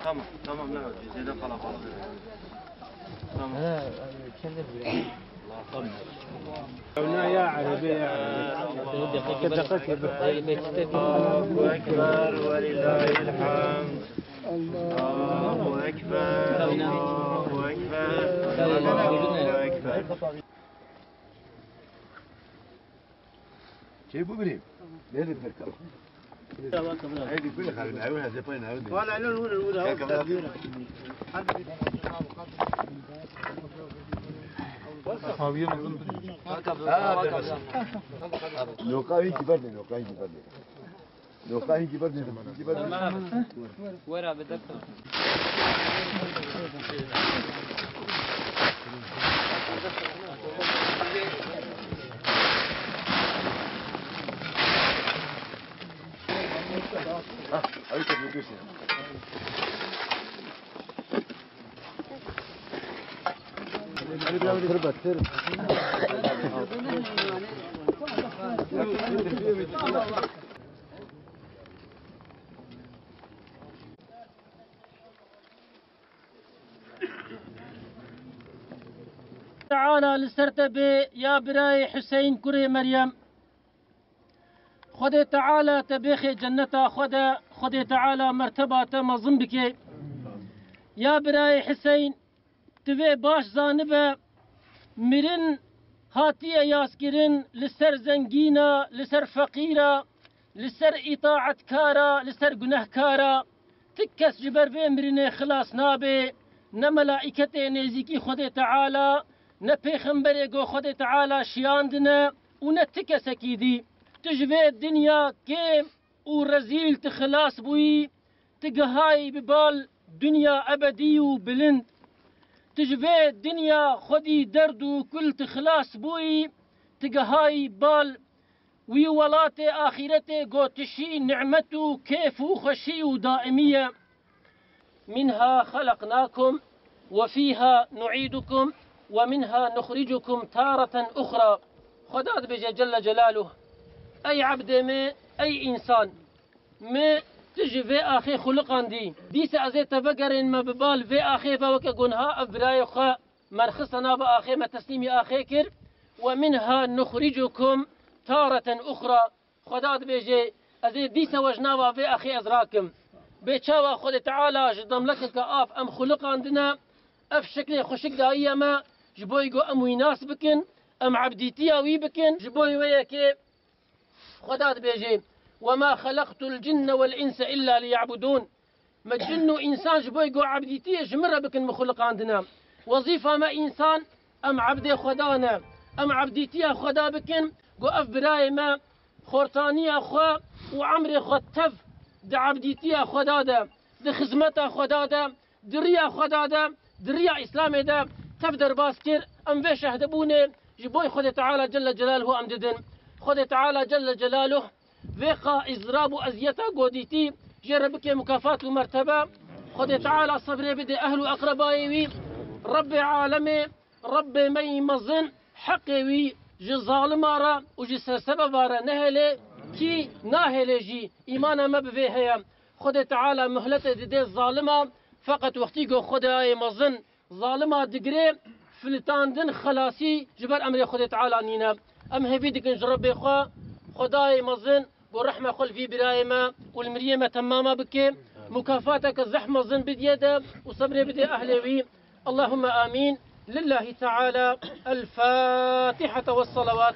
Tamam, tamam Mehmet. Yüzeyde kalabalık. Tamam. هنا يا عربي يا عربي الله أكبر ولله الحمد. الله أكبر الله أكبر الله أكبر. Şey bu benim. Nerede bakalım? Haydi böyle kalın. Ayağına zepayın ayağına. ولا لا ولا Lokayı kibar değil, lokayı kibar değil. Lokayı kibar değil, kibar değil. وين بدك Haydi yapıyorsun. Tırbat. تعالى لسرتبي يا براي حسين كري مريم خدي تعالى تبيخي جنتا خدي تعالى مرتبة مظن بك يا براي حسين تبي باش زانبه مرن هاتية ياسكرن لسر زنجينا لسر فقيرة لسر إطاعة كارا لسر جنه كارا تكس جبر في مرن خلاص نابي نملائكته نزيكي خدي تعالى نبيخنبري جو خدي تعالى شياندنا ونتكس أكيدي تجفي الدنيا كيم ورزيل تخلاص بوي تقهاي ببال دنيا أبدي وبلند تجفي الدنيا خدي دردو كل تخلاص بوي تقهاي بال وي ولاتي آخرتي قو تشي نعمته كيف وخشي ودائمية منها خلقناكم وفيها نعيدكم ومنها نخرجكم تارة أخرى خداد بجي جل جلاله أي عبد ما أي إنسان ما تجي في آخي خلقان دي سأزي تفقر ما ببال في آخي فوك قنها أبراي خا مرخصنا بآخي ما تسليمي آخي كر ومنها نخرجكم تارة أخرى خداد بيجي أزي دي سوجنا في آخي أزراكم بيتشاوى خد تعالى جدام لك كآف أم خلقان دنا أف شكل خشك دايما ما جبوي قو أم ويناس بكن أم عبديتيا وي بكن جبوي وياكي خداد بيجي وما خلقت الجن والإنس إلا ليعبدون ما الجن إنسان جبوي قو عبديتيا جمرة بكن مخلق عندنا وظيفة ما إنسان أم عبدي خدانا أم عبديتيا خدا بكن قو أف براي ما خورتانيا خوا وعمري خطف دا عبديتيا خدادا دا خزمتا خدادا دريا خدادا دريا إسلامي دا تفدر باسكر أم في شهدبوني جبوي خد تعالى جل جلاله أمجدن خد تعالى جل جلاله فيقا إزراب أزيتا قوديتي جربك مكافات ومرتبة خد تعالى صبري بدي أهل أقربائي ربي عالمي ربي مي مظن حقي جي ظالمارا وجي سببارا نهلي كي ناهلي جي إيمانا ما بفيها خد تعالى مهلة دي الظالمة فقط وقتيقو خد آي مظن ظالمة دقري فلتاندن خلاصي جبر أمري خد تعالى نينا أم هفيدك نجرب خوا خداي مظن ورحمة خل في برايمة والمريمة تمامة بك مكافاتك الزحمة ظن بديدا وصبري بدي أهلي اللهم آمين لله تعالى الفاتحة والصلوات